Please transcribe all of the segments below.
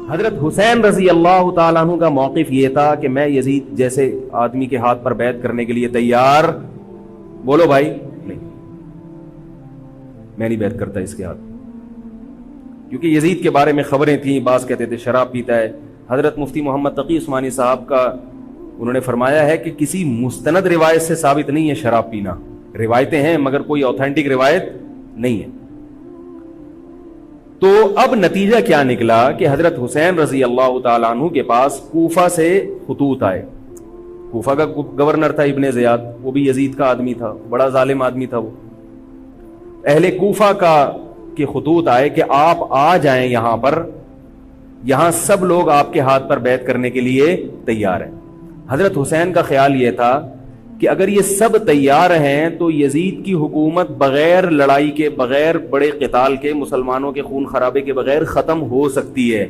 حضرت حسین رضی اللہ تعالیٰ عنہ کا موقف یہ تھا کہ میں یزید جیسے آدمی کے ہاتھ پر بیعت کرنے کے لیے تیار، بولو بھائی، نہیں، میں نہیں بیعت کرتا اس کے ہاتھ، کیونکہ یزید کے بارے میں خبریں تھیں، بعض کہتے تھے شراب پیتا ہے۔ حضرت مفتی محمد تقی عثمانی صاحب کا انہوں نے فرمایا ہے کہ کسی مستند روایت سے ثابت نہیں ہے شراب پینا، روایتیں ہیں مگر کوئی اوتھینٹک روایت نہیں ہے۔ تو اب نتیجہ کیا نکلا کہ حضرت حسین رضی اللہ تعالیٰ عنہ کے پاس کوفہ سے خطوط آئے۔ کوفہ کا گورنر تھا ابن زیاد، وہ بھی یزید کا آدمی تھا، بڑا ظالم آدمی تھا وہ۔ اہل کوفہ کے خطوط آئے کہ آپ آ جائیں یہاں پر، یہاں سب لوگ آپ کے ہاتھ پر بیعت کرنے کے لیے تیار ہیں۔ حضرت حسین کا خیال یہ تھا کہ اگر یہ سب تیار ہیں تو یزید کی حکومت بغیر لڑائی کے، بغیر بڑے قتال کے، مسلمانوں کے خون خرابے کے بغیر ختم ہو سکتی ہے۔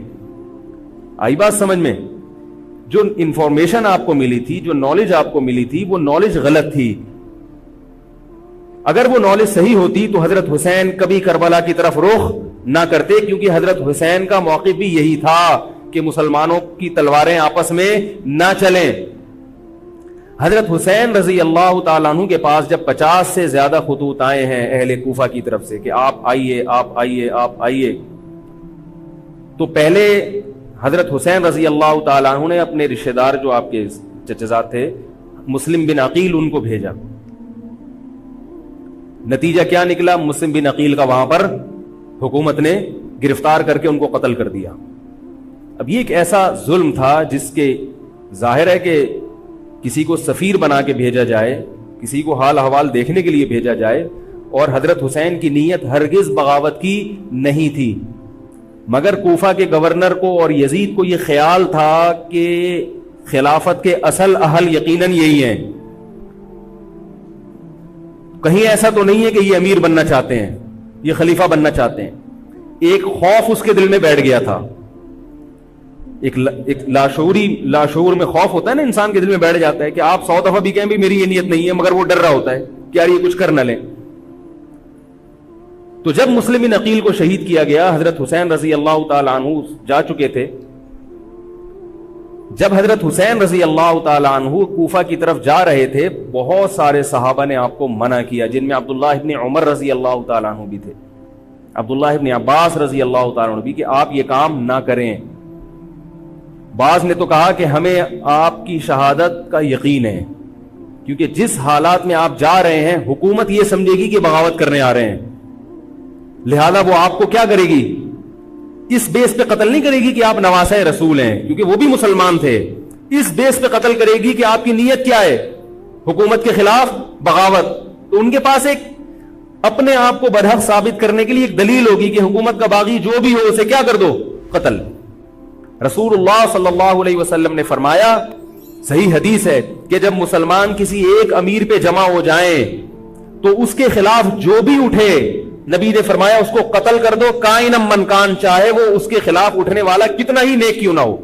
آئی بات سمجھ میں؟ جو انفارمیشن آپ کو ملی تھی، جو نالج آپ کو ملی تھی، وہ نالج غلط تھی۔ اگر وہ نالج صحیح ہوتی تو حضرت حسین کبھی کربلا کی طرف رخ نہ کرتے، کیونکہ حضرت حسین کا موقف بھی یہی تھا کہ مسلمانوں کی تلواریں آپس میں نہ چلیں۔ حضرت حسین رضی اللہ تعالیٰ عنہ کے پاس جب 50 سے زیادہ خطوط آئے ہیں اہل کوفہ کی طرف سے کہ آپ آئیے، آپ آئیے، آپ آئیے، تو پہلے حضرت حسین رضی اللہ تعالیٰ عنہ نے اپنے رشتہ دار جو آپ کے چچزاد تھے مسلم بن عقیل، ان کو بھیجا۔ نتیجہ کیا نکلا؟ مسلم بن عقیل کا وہاں پر حکومت نے گرفتار کر کے ان کو قتل کر دیا۔ اب یہ ایک ایسا ظلم تھا جس کے ظاہر ہے کہ کسی کو سفیر بنا کے بھیجا جائے، کسی کو حال احوال دیکھنے کے لیے بھیجا جائے، اور حضرت حسین کی نیت ہرگز بغاوت کی نہیں تھی، مگر کوفہ کے گورنر کو اور یزید کو یہ خیال تھا کہ خلافت کے اصل اہل یقیناً یہی ہیں، کہیں ایسا تو نہیں ہے کہ یہ امیر بننا چاہتے ہیں، یہ خلیفہ بننا چاہتے ہیں۔ ایک خوف اس کے دل میں بیٹھ گیا تھا، ایک لاشعور میں خوف ہوتا ہے نا، انسان کے دل میں بیٹھ جاتا ہے کہ آپ 100 دفعہ بھی کہیں بھی میری یہ نیت نہیں ہے، مگر وہ ڈر رہا ہوتا ہے کہ یار یہ کچھ کر نہ لیں۔ تو جب مسلم بن عقیل کو شہید کیا گیا، حضرت حسین رضی اللہ تعالیٰ عنہ جا چکے تھے۔ جب حضرت حسین رضی اللہ تعالیٰ عنہ کوفہ کی طرف جا رہے تھے، بہت سارے صحابہ نے آپ کو منع کیا، جن میں عبداللہ ابن عمر رضی اللہ تعالیٰ عنہ بھی تھے، عبداللہ ابن عباس رضی اللہ تعالیٰ عنہ بھی، کہ آپ یہ کام نہ کریں۔ بعض نے تو کہا کہ ہمیں آپ کی شہادت کا یقین ہے، کیونکہ جس حالات میں آپ جا رہے ہیں حکومت یہ سمجھے گی کہ بغاوت کرنے آ رہے ہیں، لہذا وہ آپ کو کیا کرے گی؟ اس بیس پہ قتل نہیں کرے گی کہ آپ نواسہ رسول ہیں، کیونکہ وہ بھی مسلمان تھے، اس بیس پہ قتل کرے گی کہ آپ کی نیت کیا ہے، حکومت کے خلاف بغاوت۔ تو ان کے پاس ایک اپنے آپ کو برحق ثابت کرنے کے لیے ایک دلیل ہوگی کہ حکومت کا باغی جو بھی ہو اسے کیا کر دو؟ قتل۔ رسول اللہ صلی اللہ علیہ وسلم نے فرمایا، صحیح حدیث ہے، کہ جب مسلمان کسی ایک امیر پہ جمع ہو جائیں تو اس کے خلاف جو بھی اٹھے، نبی نے فرمایا اس کو قتل کر دو، کائنم من کان، چاہے وہ اس کے خلاف اٹھنے والا کتنا ہی نیک کیوں نہ ہو۔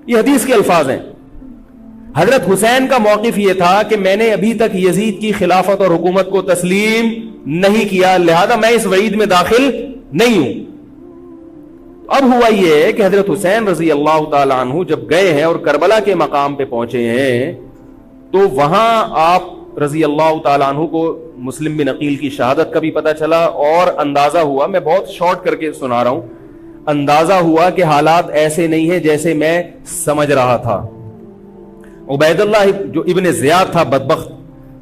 یہ حدیث کے الفاظ ہیں۔ حضرت حسین کا موقف یہ تھا کہ میں نے ابھی تک یزید کی خلافت اور حکومت کو تسلیم نہیں کیا، لہذا میں اس وعید میں داخل نہیں ہوں۔ اب ہوا یہ ہے کہ حضرت حسین رضی اللہ تعالیٰ عنہ جب گئے ہیں اور کربلا کے مقام پہ پہنچے ہیں، تو وہاں آپ رضی اللہ تعالیٰ عنہ کو مسلم بن عقیل کی شہادت کا بھی پتہ چلا، اور اندازہ ہوا، میں بہت شارٹ کر کے سنا رہا ہوں، اندازہ ہوا کہ حالات ایسے نہیں ہیں جیسے میں سمجھ رہا تھا۔ عبید اللہ جو ابن زیاد تھا بدبخت،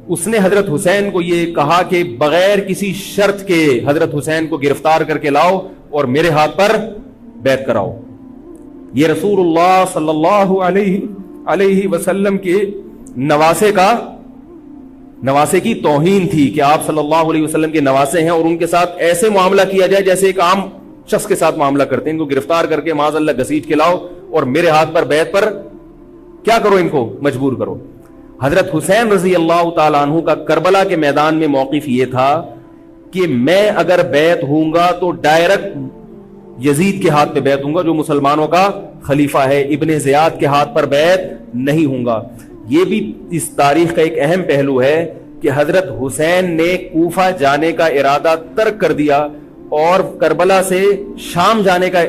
اس نے حضرت حسین کو یہ کہا کہ بغیر کسی شرط کے حضرت حسین کو گرفتار کر کے لاؤ اور میرے ہاتھ پر بیعت کراؤ۔ یہ رسول اللہ صلی اللہ علیہ وسلم کے نواسے کی توہین تھی کہ آپ صلی اللہ علیہ وسلم کے نواسے ہیں اور ان کے ساتھ ایسے معاملہ کیا جائے جیسے ایک عام شخص کے ساتھ معاملہ کرتے ہیں، ان کو گرفتار کر کے معاذ اللہ گھسیٹ کے لاؤ اور میرے ہاتھ پر بیعت پر کیا کرو، ان کو مجبور کرو۔ حضرت حسین رضی اللہ تعالیٰ عنہ کا کربلا کے میدان میں موقف یہ تھا کہ میں اگر بیعت ہوں گا تو ڈائریکٹ یزید کے ہاتھ پہ بیعت ہوں گا جو مسلمانوں کا خلیفہ ہے، ابن زیاد کے ہاتھ پر بیعت نہیں ہوں گا۔ یہ بھی اس تاریخ کا ایک اہم پہلو ہے کہ حضرت حسین نے کوفہ جانے کا ارادہ ترک کر دیا اور کربلا سے شام جانے کا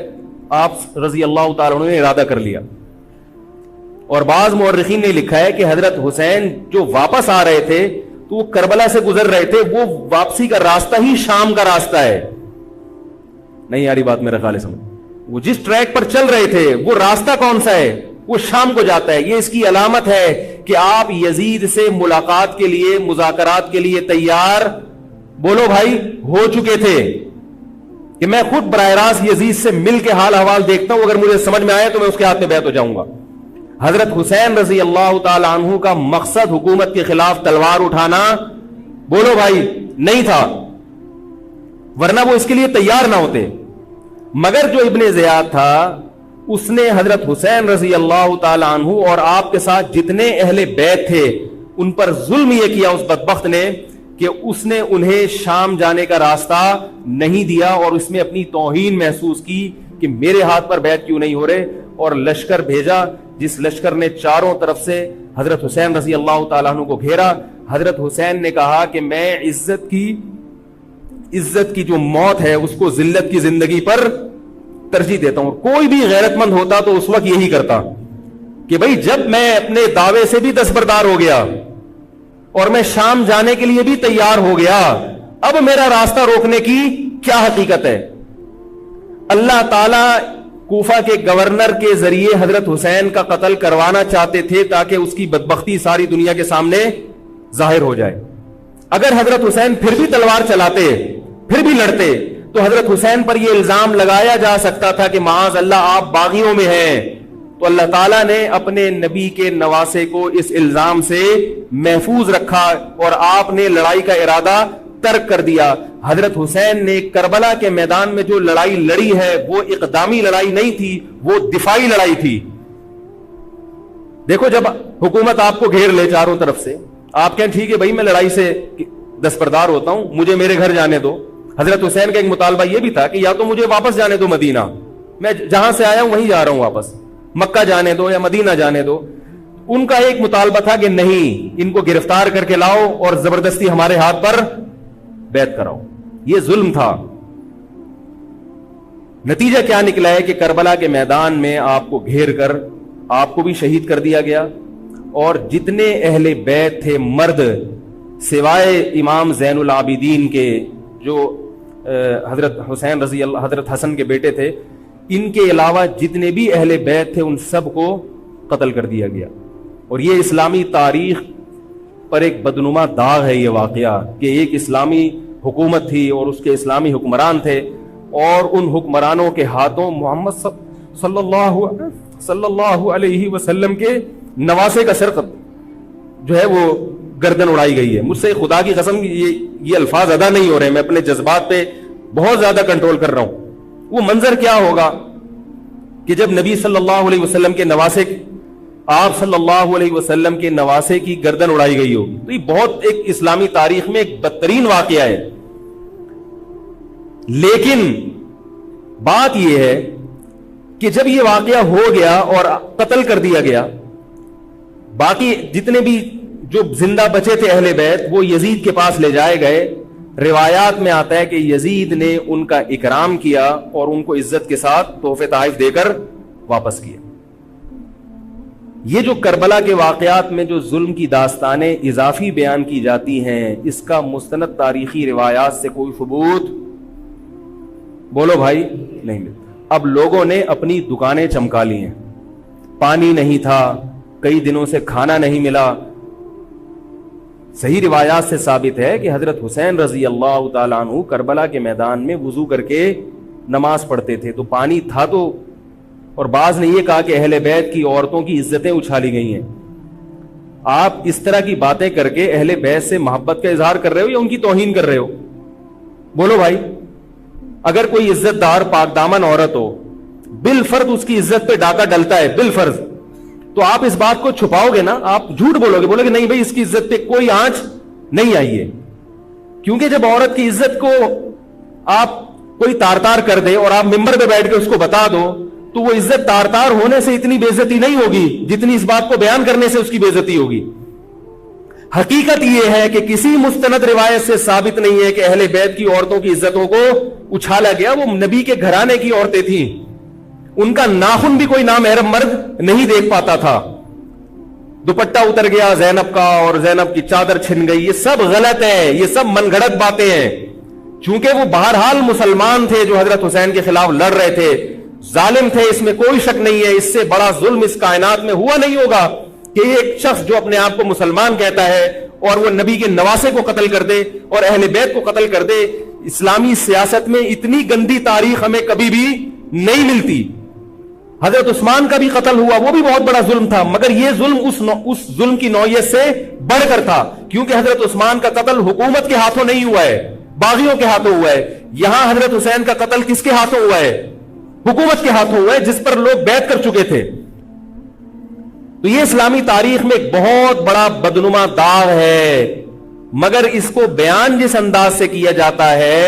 آپ رضی اللہ تعالیٰ عنہ نے ارادہ کر لیا. اور بعض مورخین نے لکھا ہے کہ حضرت حسین جو واپس آ رہے تھے تو وہ کربلا سے گزر رہے تھے, وہ واپسی کا راستہ ہی شام کا راستہ ہے. نہیں یاری بات میرا خیال ہے سمجھ, وہ جس ٹریک پر چل رہے تھے وہ راستہ کون سا ہے, وہ شام کو جاتا ہے. یہ اس کی علامت ہے کہ آپ یزید سے ملاقات کے لیے, مذاکرات کے لیے تیار, بولو بھائی, ہو چکے تھے. کہ میں خود براہ راست یزید سے مل کے حال احوال دیکھتا ہوں, اگر مجھے سمجھ میں آئے تو میں اس کے ہاتھ میں بیعت ہو جاؤں گا. حضرت حسین رضی اللہ تعالی عنہ کا مقصد حکومت کے خلاف تلوار اٹھانا, بولو بھائی, نہیں تھا, ورنہ وہ اس کے لیے تیار نہ ہوتے. مگر جو ابن زیاد تھا اس نے حضرت حسین رضی اللہ تعالی عنہ اور آپ کے ساتھ جتنے اہل بیت تھے ان پر ظلم یہ کیا اس بدبخت نے کہ اس نے انہیں شام جانے کا راستہ نہیں دیا, اور اس میں اپنی توہین محسوس کی کہ میرے ہاتھ پر بیعت کیوں نہیں ہو رہے, اور لشکر بھیجا جس لشکر نے چاروں طرف سے حضرت حسین رضی اللہ تعالیٰ عنہ کو گھیرا. حضرت حسین نے کہا کہ میں عزت کی جو موت ہے اس کو ذلت کی زندگی پر ترجیح دیتا ہوں. کوئی بھی غیرت مند ہوتا تو اس وقت یہی کرتا کہ بھئی جب میں اپنے دعوے سے بھی دستبردار ہو گیا اور میں شام جانے کے لیے بھی تیار ہو گیا, اب میرا راستہ روکنے کی کیا حقیقت ہے. اللہ تعالی کوفہ کے گورنر کے ذریعے حضرت حسین کا قتل کروانا چاہتے تھے تاکہ اس کی بدبختی ساری دنیا کے سامنے ظاہر ہو جائے. اگر حضرت حسین پھر بھی تلوار چلاتے, پھر بھی لڑتے, تو حضرت حسین پر یہ الزام لگایا جا سکتا تھا کہ معاذ اللہ آپ باغیوں میں ہیں. تو اللہ تعالیٰ نے اپنے نبی کے نواسے کو اس الزام سے محفوظ رکھا اور آپ نے لڑائی کا ارادہ ترک کر دیا. حضرت حسین نے کربلا کے میدان میں جو لڑائی لڑی ہے وہ اقدامی لڑائی نہیں تھی, وہ دفاعی لڑائی تھی. دیکھو جب حکومت آپ کو گھیر لے چاروں طرف سے, آپ کہیں ٹھیک ہے بھائی میں لڑائی سے دستبردار ہوتا ہوں, مجھے میرے گھر جانے دو. حضرت حسین کا ایک مطالبہ یہ بھی تھا کہ یا تو مجھے واپس جانے دو مدینہ, میں جہاں سے آیا ہوں وہیں جا رہا ہوں واپس, مکہ جانے دو یا مدینہ جانے دو. ان کا ایک مطالبہ تھا کہ نہیں, ان کو گرفتار کر کے لاؤ اور زبردستی ہمارے ہاتھ پر بیعت کراؤ. یہ ظلم تھا. نتیجہ کیا نکلا ہے کہ کربلا کے میدان میں آپ کو گھیر کر آپ کو بھی شہید کر دیا گیا, اور جتنے اہل بیت تھے مرد سوائے امام زین العابدین کے جو حضرت حسین رضی اللہ, حضرت حسن کے بیٹے تھے, ان کے علاوہ جتنے بھی اہل بیت تھے ان سب کو قتل کر دیا گیا. اور یہ اسلامی تاریخ پر ایک بدنما داغ ہے یہ واقعہ کہ ایک اسلامی حکومت تھی اور اس کے اسلامی حکمران تھے, اور ان حکمرانوں کے ہاتھوں محمد صلی اللہ علیہ وسلم کے نواسے کا سر جو ہے وہ گردن اڑائی گئی ہے. مجھ سے خدا کی قسم یہ الفاظ ادا نہیں ہو رہے, میں اپنے جذبات پہ بہت زیادہ کنٹرول کر رہا ہوں. وہ منظر کیا ہوگا کہ جب نبی صلی اللہ علیہ وسلم کے نواسے, آپ صلی اللہ علیہ وسلم کے نواسے کی گردن اڑائی گئی ہوگی. تو یہ بہت ایک اسلامی تاریخ میں ایک بدترین واقعہ ہے. لیکن بات یہ ہے کہ جب یہ واقعہ ہو گیا اور قتل کر دیا گیا, باقی جتنے بھی جو زندہ بچے تھے اہل بیت وہ یزید کے پاس لے جائے گئے. روایات میں آتا ہے کہ یزید نے ان کا اکرام کیا اور ان کو عزت کے ساتھ تحفے تحائف دے کر واپس کیا. یہ جو کربلا کے واقعات میں جو ظلم کی داستانیں اضافی بیان کی جاتی ہیں, اس کا مستند تاریخی روایات سے کوئی ثبوت, بولو بھائی, نہیں ملتا. اب لوگوں نے اپنی دکانیں چمکا لی ہیں, پانی نہیں تھا, کئی دنوں سے کھانا نہیں ملا. صحیح روایات سے ثابت ہے کہ حضرت حسین رضی اللہ تعالیٰ عنہ کربلا کے میدان میں وضو کر کے نماز پڑھتے تھے, تو پانی تھا تو. اور بعض نے یہ کہا کہ اہل بیت کی عورتوں کی عزتیں اچھالی گئی ہیں. آپ اس طرح کی باتیں کر کے اہل بیت سے محبت کا اظہار کر رہے ہو یا ان کی توہین کر رہے ہو؟ بولو بھائی. اگر کوئی عزت دار پاک دامن عورت ہو, بالفرض اس کی عزت پہ ڈاکہ ڈلتا ہے, بالفرض, تو آپ اس بات کو چھپاؤ گے نا, آپ جھوٹ بولو گے, بولو گے نہیں بھائی اس کی عزت پہ کوئی آنچ نہیں آئی ہے. کیونکہ جب عورت کی عزت کو آپ کوئی تار تار کر دے اور آپ ممبر پہ بیٹھ کے اس کو بتا دو, تو وہ عزت تار تار ہونے سے اتنی بے عزتی نہیں ہوگی جتنی اس بات کو بیان کرنے سے اس کی بے عزتی ہوگی. حقیقت یہ ہے کہ کسی مستند روایت سے ثابت نہیں ہے کہ اہل بیت کی عورتوں کی عزتوں کو اچھالا گیا. وہ نبی کے گھرانے کی عورتیں تھیں, ان کا ناخن بھی کوئی نامحرم مرد نہیں دیکھ پاتا تھا. دوپٹہ اتر گیا زینب کا اور زینب کی چادر چھن گئی. یہ سب غلط ہے, یہ سب من گھڑت باتیں ہیں. چونکہ وہ بہرحال مسلمان تھے جو حضرت حسین کے خلاف لڑ رہے تھے, ظالم تھے, اس میں کوئی شک نہیں ہے. اس سے بڑا ظلم اس کائنات میں ہوا نہیں ہوگا کہ ایک شخص جو اپنے آپ کو مسلمان کہتا ہے اور وہ نبی کے نواسے کو قتل کر دے اور اہل بیت کو قتل کر دے. اسلامی سیاست میں اتنی گندی تاریخ ہمیں کبھی بھی نہیں ملتی. حضرت عثمان کا بھی قتل ہوا, وہ بھی بہت بڑا ظلم تھا, مگر یہ ظلم اس ظلم کی نوعیت سے بڑھ کر تھا, کیونکہ حضرت عثمان کا قتل حکومت کے ہاتھوں نہیں ہوا ہے, باغیوں کے ہاتھوں ہوا ہے. یہاں حضرت حسین کا قتل کس کے ہاتھوں ہوا ہے؟ حکومت کے ہاتھوں ہوا ہے, جس پر لوگ بیعت کر چکے تھے. تو یہ اسلامی تاریخ میں ایک بہت بڑا بدنما داغ ہے, مگر اس کو بیان جس انداز سے کیا جاتا ہے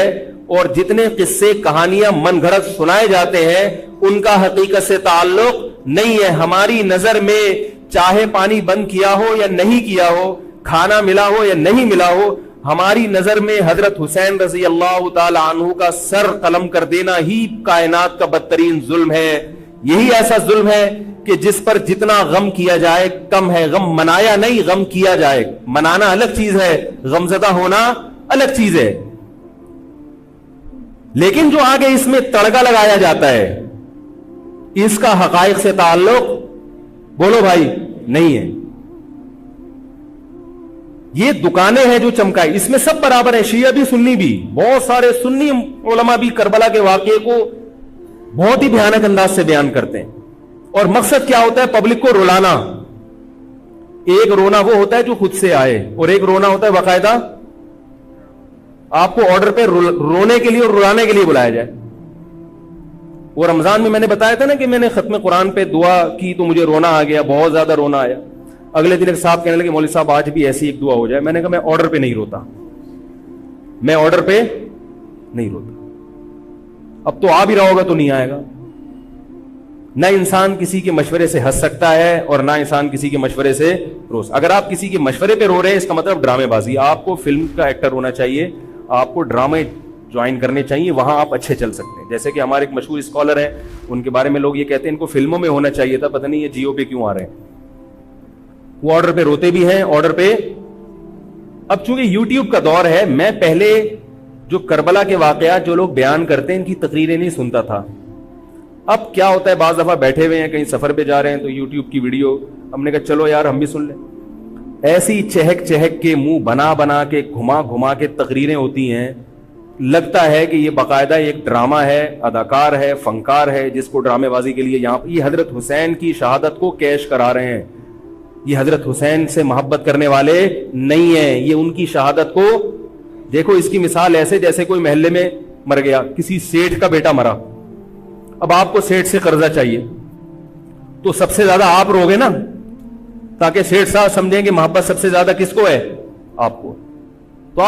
اور جتنے قصے کہانیاں من گھڑت سنائے جاتے ہیں ان کا حقیقت سے تعلق نہیں ہے. ہماری نظر میں چاہے پانی بند کیا ہو یا نہیں کیا ہو, کھانا ملا ہو یا نہیں ملا ہو, ہماری نظر میں حضرت حسین رضی اللہ تعالی عنہ کا سر قلم کر دینا ہی کائنات کا بدترین ظلم ہے. یہی ایسا ظلم ہے کہ جس پر جتنا غم کیا جائے کم ہے. غم منایا نہیں, غم کیا جائے. منانا الگ چیز ہے, غمزدہ ہونا الگ چیز ہے. لیکن جو آگے اس میں تڑکا لگایا جاتا ہے اس کا حقائق سے تعلق بولو بھائی نہیں ہے. یہ دکانیں ہیں جو چمکائی, اس میں سب برابر ہیں, شیعہ بھی سنی بھی. بہت سارے سنی علماء بھی کربلا کے واقعے کو بہت ہی بھیانک انداز سے بیان کرتے ہیں, اور مقصد کیا ہوتا ہے؟ پبلک کو رلانا. ایک رونا وہ ہوتا ہے جو خود سے آئے, اور ایک رونا ہوتا ہے باقاعدہ آپ کو آرڈر پہ رونے کے لیے اور رلانے کے لیے بلایا جائے. وہ رمضان میں نے بتایا تھا نا کہ میں نے ختم قرآن پہ دعا کی تو مجھے رونا آ گیا, بہت زیادہ رونا آیا. اگلے دن ایک صاحب کہنے لگے مولوی صاحب آج بھی ایسی ایک دعا ہو جائے. میں نے کہا میں آرڈر پہ نہیں روتا, میں آرڈر پہ نہیں روتا. اب تو آ بھی رہا ہوگا تو نہیں آئے گا. نہ انسان کسی کے مشورے سے ہنس سکتا ہے اور نہ انسان کسی کے مشورے سے رو. اگر آپ کسی کے مشورے پہ رو رہے ہیں اس کا مطلب ڈرامے بازی. آپ کو فلم کا ایکٹر ہونا چاہیے, آپ کو ڈرامے جوائن کرنے چاہیے, وہاں آپ اچھے چل سکتے ہیں. جیسے کہ ہمارے ایک مشہور اسکالر ہیں, ان کے بارے میں لوگ یہ کہتے ہیں ان کو فلموں میں ہونا چاہیے تھا, پتہ نہیں یہ جیو پہ کیوں آ رہے ہیں. وہ آرڈر پہ روتے بھی ہیں, آرڈر پہ. اب چونکہ یوٹیوب کا دور ہے, میں پہلے جو کربلا کے واقعات جو لوگ بیان کرتے ہیں ان کی تقریریں نہیں سنتا تھا. اب کیا ہوتا ہے, بعض دفعہ بیٹھے ہوئے ہیں کہیں سفر پہ جا رہے ہیں تو یوٹیوب کی ویڈیو, ہم نے کہا چلو یار ہم بھی سن لیں. ایسی چہک چہک کے منہ بنا بنا کے گھما گھما کے تقریریں ہوتی ہیں, لگتا ہے کہ یہ باقاعدہ ایک ڈرامہ ہے, اداکار ہے, فنکار ہے جس کو ڈرامے بازی کے لیے یہاں. یہ حضرت حسین کی شہادت کو کیش کرا رہے ہیں. یہ حضرت حسین سے محبت کرنے والے نہیں ہیں, یہ ان کی شہادت کو دیکھو. اس کی مثال ایسے جیسے کوئی محلے میں مر گیا, کسی سیٹھ کا بیٹا مرا, اب آپ کو سیٹھ سے قرضہ چاہیے تو سب سے زیادہ آپ روگے نا, تاکہ سیٹھ صاحب سمجھیں کہ محبت سب سے زیادہ کس کو ہے؟ آپ کو. تو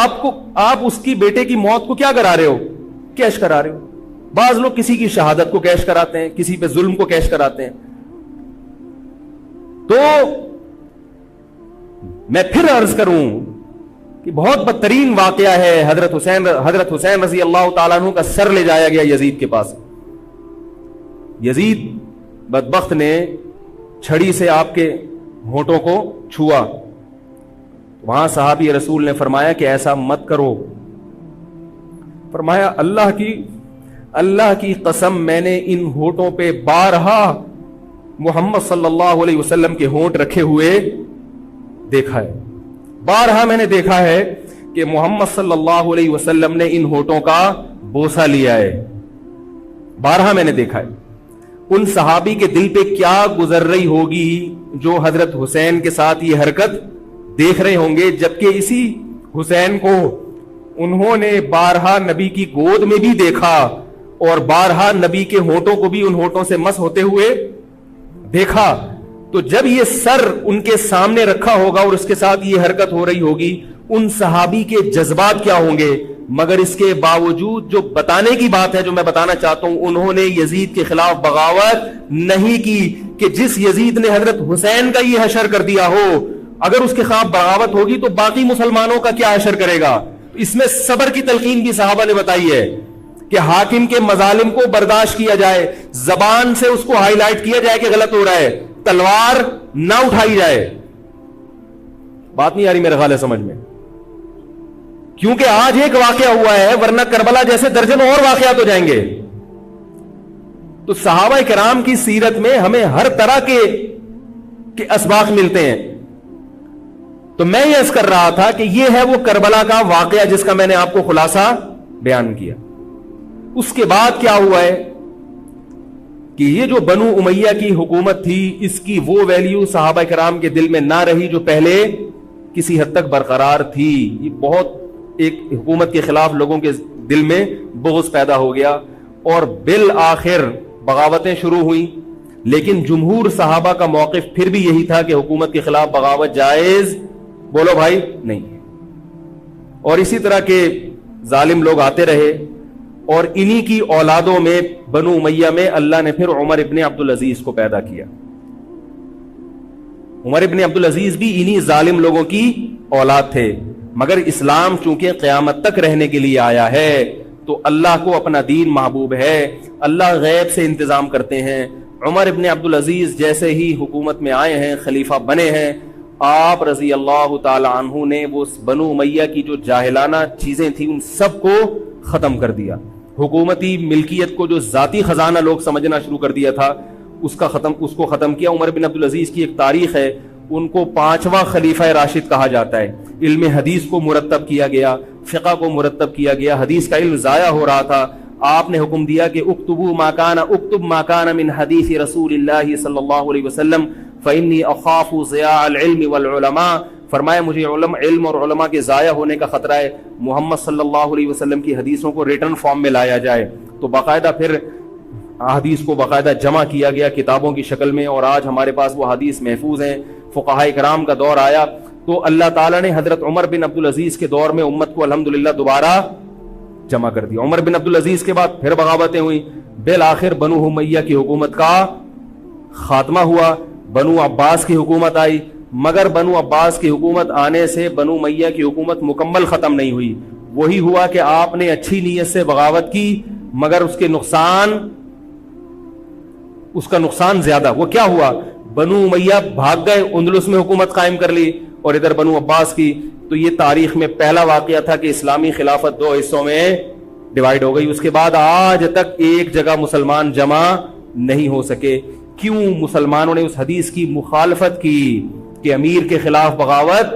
آپ اس کی بیٹے کی موت کو کیا کرا رہے ہو؟ کیش کرا رہے ہو. بعض لوگ کسی کی شہادت کو کیش کراتے ہیں, کسی پہ ظلم کو کیش کراتے ہیں. تو میں پھر عرض کروں کہ بہت بدترین واقعہ ہے. حضرت حسین رضی اللہ تعالیٰ عنہ کا سر لے جایا گیا یزید کے پاس. یزید بدبخت نے چھڑی سے آپ کے ہونٹوں کو چھوا. وہاں صحابی رسول نے فرمایا کہ ایسا مت کرو. فرمایا اللہ کی قسم میں نے ان ہونٹوں پہ بارہا محمد صلی اللہ علیہ وسلم کے ہونٹ رکھے ہوئے دیکھا ہے. بارہا میں نے دیکھا ہے کہ محمد صلی اللہ علیہ وسلم نے ان ہونٹوں کا بوسہ لیا ہے. بارہا میں نے دیکھا ہے. ان صحابی کے دل پہ کیا گزر رہی ہوگی جو حضرت حسین کے ساتھ یہ حرکت دیکھ رہے ہوں گے, جبکہ اسی حسین کو انہوں نے بارہا نبی کی گود میں بھی دیکھا اور بارہا نبی کے ہونٹوں کو بھی ان ہونٹوں سے مس ہوتے ہوئے دیکھا. تو جب یہ سر ان کے سامنے رکھا ہوگا اور اس کے ساتھ یہ حرکت ہو رہی ہوگی, ان صحابی کے جذبات کیا ہوں گے. مگر اس کے باوجود جو بتانے کی بات ہے, جو میں بتانا چاہتا ہوں, انہوں نے یزید کے خلاف بغاوت نہیں کی کہ جس یزید نے حضرت حسین کا یہ حشر کر دیا ہو, اگر اس کے خلاف بغاوت ہوگی تو باقی مسلمانوں کا کیا حشر کرے گا. اس میں صبر کی تلقین بھی صحابہ نے بتائی ہے. کہ حاکم کے مظالم کو برداشت کیا جائے, زبان سے اس کو ہائی لائٹ کیا جائے کہ غلط ہو رہا ہے, تلوار نہ اٹھائی جائے. بات نہیں آ رہی میرے خیال ہے سمجھ میں؟ کیونکہ آج ایک واقعہ ہوا ہے, ورنہ کربلا جیسے درجنوں اور واقعات ہو جائیں گے. تو صحابہ کرام کی سیرت میں ہمیں ہر طرح کے اسباق ملتے ہیں. تو میں یہ عرض کر رہا تھا کہ یہ ہے وہ کربلا کا واقعہ جس کا میں نے آپ کو خلاصہ بیان کیا. اس کے بعد کیا ہوا ہے کہ یہ جو بنو امیہ کی حکومت تھی, اس کی وہ ویلیو صحابہ کرام کے دل میں نہ رہی جو پہلے کسی حد تک برقرار تھی. یہ بہت ایک حکومت کے خلاف لوگوں کے دل میں بغض پیدا ہو گیا اور بالآخر بغاوتیں شروع ہوئیں. لیکن جمہور صحابہ کا موقف پھر بھی یہی تھا کہ حکومت کے خلاف بغاوت جائز, بولو بھائی, نہیں. اور اسی طرح کے ظالم لوگ آتے رہے, اور انہی کی اولادوں میں بنو امیہ میں اللہ نے پھر عمر ابن عبدالعزیز کو پیدا کیا. عمر ابن عبدالعزیز بھی انہی ظالم لوگوں کی اولاد تھے, مگر اسلام چونکہ قیامت تک رہنے کے لیے آیا ہے تو اللہ کو اپنا دین محبوب ہے, اللہ غیب سے انتظام کرتے ہیں. عمر ابن عبدالعزیز جیسے ہی حکومت میں آئے ہیں, خلیفہ بنے ہیں, آپ رضی اللہ تعالی عنہ نے وہ بنو امیہ کی جو جاہلانہ چیزیں تھیں ان سب کو ختم کر دیا. حکومتی ملکیت کو جو ذاتی خزانہ لوگ سمجھنا شروع کر دیا تھا اس کو ختم کیا. عمر بن عبدالعزیز کی ایک تاریخ ہے, ان کو 5واں خلیفہ راشد کہا جاتا ہے. علم حدیث کو مرتب کیا گیا, فقہ کو مرتب کیا گیا, حدیث کا علم ضائع ہو رہا تھا. آپ نے حکم دیا کہ اکتب ما کان من حدیث رسول اللہ صلی اللہ علیہ وسلم فإنی اخاف ضیاع العلم والعلماء. فرمایا مجھے علم اور علماء کے ضائع ہونے کا خطرہ ہے, محمد صلی اللہ علیہ وسلم کی حدیثوں کو ریٹن فارم میں لایا جائے. تو باقاعدہ پھر حدیث کو باقاعدہ جمع کیا گیا کتابوں کی شکل میں, اور آج ہمارے پاس وہ حدیث محفوظ ہیں. فقہاء کرام کا دور آیا تو اللہ تعالیٰ نے حضرت عمر بن عبدالعزیز کے دور میں امت کو الحمدللہ دوبارہ جمع کر دیا. عمر بن عبدالعزیز کے بعد پھر بغاوتیں ہوئیں, بالآخر بنو امیہ کی حکومت کا خاتمہ ہوا, بنو عباس کی حکومت آئی. مگر بنو عباس کی حکومت آنے سے بنو امیہ کی حکومت مکمل ختم نہیں ہوئی. وہی ہوا کہ آپ نے اچھی نیت سے بغاوت کی, مگر اس کا نقصان زیادہ. وہ کیا ہوا, بنو امیہ بھاگ گئے, اندلس میں حکومت قائم کر لی, اور ادھر بنو عباس کی. تو یہ تاریخ میں پہلا واقعہ تھا کہ اسلامی خلافت 2 حصوں میں ڈیوائیڈ ہو گئی. اس کے بعد آج تک ایک جگہ مسلمان جمع نہیں ہو سکے. کیوں؟ مسلمانوں نے اس حدیث کی مخالفت کی کہ امیر کے خلاف بغاوت,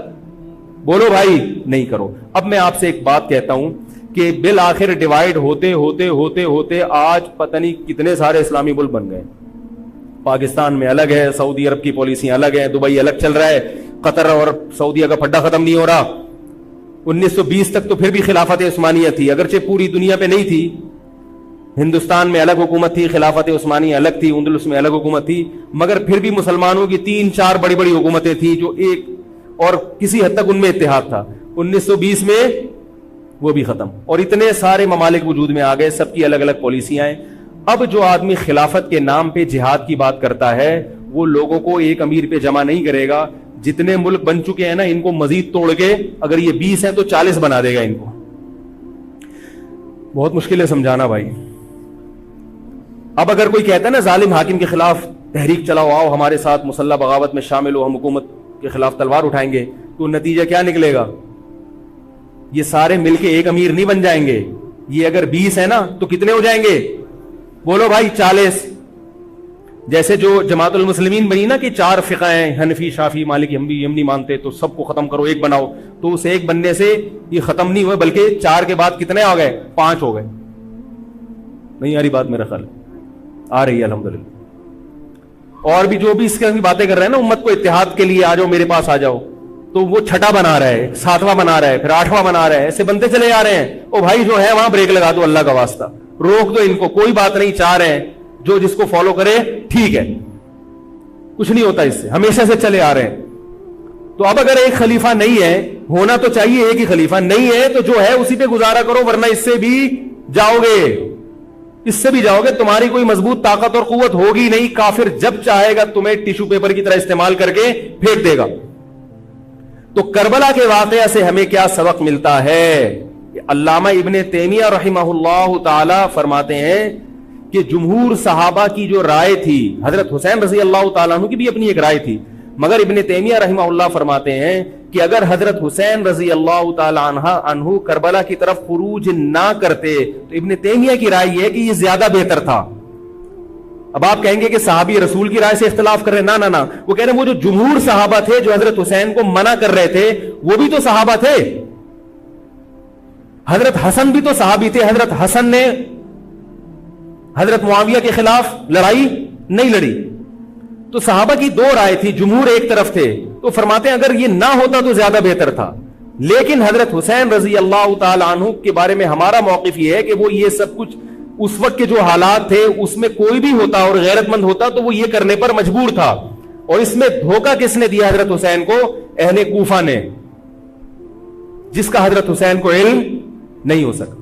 بولو بھائی, نہیں کرو. اب میں آپ سے ایک بات کہتا ہوں کہ بالآخر ڈیوائیڈ ہوتے ہوتے ہوتے ہوتے آج پتہ نہیں کتنے سارے اسلامی ملک بن گئے. پاکستان میں الگ ہے, سعودی عرب کی پالیسیاں الگ ہیں, دبئی الگ چل رہا ہے, قطر اور سعودیہ کا پھڈا ختم نہیں ہو رہا. 1920 تک تو پھر بھی خلافت عثمانیہ تھی, اگرچہ پوری دنیا پہ نہیں تھی. ہندوستان میں الگ حکومت تھی, خلافت عثمانیہ الگ تھی, اندلس میں الگ حکومت تھی, مگر پھر بھی مسلمانوں کی 3-4 بڑی بڑی حکومتیں تھیں جو ایک اور کسی حد تک ان میں اتحاد تھا. 1920 میں وہ بھی ختم, اور اتنے سارے ممالک وجود میں آ گئے, سب کی الگ الگ پالیسیاں ہیں. اب جو آدمی خلافت کے نام پہ جہاد کی بات کرتا ہے وہ لوگوں کو ایک امیر پہ جمع نہیں کرے گا. جتنے ملک بن چکے ہیں نا, ان کو مزید توڑ کے, اگر یہ 20 ہیں تو 40 بنا دے گا ان کو. بہت مشکل ہے سمجھانا بھائی. اب اگر کوئی کہتا ہے نا ظالم حاکم کے خلاف تحریک چلاؤ, آؤ ہمارے ساتھ مسلح بغاوت میں شامل ہو, ہم حکومت کے خلاف تلوار اٹھائیں گے, تو نتیجہ کیا نکلے گا؟ یہ سارے مل کے ایک امیر نہیں بن جائیں گے. یہ اگر 20 ہے نا تو کتنے ہو جائیں گے؟ بولو بھائی, 40. جیسے جو جماعت المسلمین بنی نا کہ 4 فقہ ہیں, حنفی, شافعی, مالکی, ہم نہیں مانتے, تو سب کو ختم کرو, ایک بناؤ. تو اس ایک بننے سے یہ ختم نہیں ہوئے, بلکہ 4 کے بعد کتنے آ گئے؟ 5 ہو گئے. نہیں آ رہی بات میرا خیال؟ آ رہی ہے الحمدللہ. اور بھی جو بھی اس کی باتیں کر رہے ہیں نا, امت کو اتحاد کے لیے آ جاؤ, میرے پاس آ جاؤ, تو وہ 6واں بنا رہا ہے, 7واں بنا رہا ہے, پھر 8واں بنا رہا ہے, ایسے بنتے چلے جا رہے ہیں. او بھائی جو ہے وہاں بریک لگا دو, اللہ کا واسطہ روک دو ان کو, کوئی بات نہیں, 4 ہیں, جو جس کو فالو کرے ٹھیک ہے, کچھ نہیں ہوتا اس سے, ہمیشہ سے چلے آ رہے ہیں. تو اب اگر ایک خلیفہ نہیں ہے, ہونا تو چاہیے ایک ہی خلیفہ, نہیں ہے تو جو ہے اسی پہ گزارا کرو, ورنہ اس سے بھی جاؤ گے, تمہاری کوئی مضبوط طاقت اور قوت ہوگی نہیں. کافر جب چاہے گا تمہیں ٹیشو پیپر کی طرح استعمال کر کے پھینک دے گا. تو کربلا کے واقعہ سے ہمیں کیا سبق ملتا ہے علامہ ابن تیمیہ رحمہ اللہ تعالی فرماتے ہیں کہ جمہور صحابہ کی جو رائے تھی، حضرت حسین رضی اللہ تعالیٰ عنہ کی بھی اپنی ایک رائے تھی، مگر ابن تیمیہ رحمہ اللہ فرماتے ہیں کہ اگر حضرت حسین رضی اللہ تعالیٰ عنہ کربلا کی طرف خروج نہ کرتے تو ابن تیمیہ کی رائے یہ ہے کہ یہ زیادہ بہتر تھا۔ اب آپ کہیں گے کہ صحابی رسول کی رائے سے اختلاف کر رہے ہیں، نہ وہ کہہ رہے ہیں وہ جو جمہور صحابہ تھے جو حضرت حسین کو منع کر رہے تھے وہ بھی تو صحابہ تھے، حضرت حسن بھی تو صحابی تھے، حضرت حسن نے حضرت معاویہ کے خلاف لڑائی نہیں لڑی، تو صحابہ کی دو رائے تھی، جمہور ایک طرف تھے، تو فرماتے ہیں اگر یہ نہ ہوتا تو زیادہ بہتر تھا۔ لیکن حضرت حسین رضی اللہ تعالی عنہ کے بارے میں ہمارا موقف یہ ہے کہ وہ یہ سب کچھ اس وقت کے جو حالات تھے اس میں کوئی بھی ہوتا اور غیرت مند ہوتا تو وہ یہ کرنے پر مجبور تھا، اور اس میں دھوکہ کس نے دیا حضرت حسین کو؟ اہل کوفہ نے، جس کا حضرت حسین کو علم نہیں ہو سکتا۔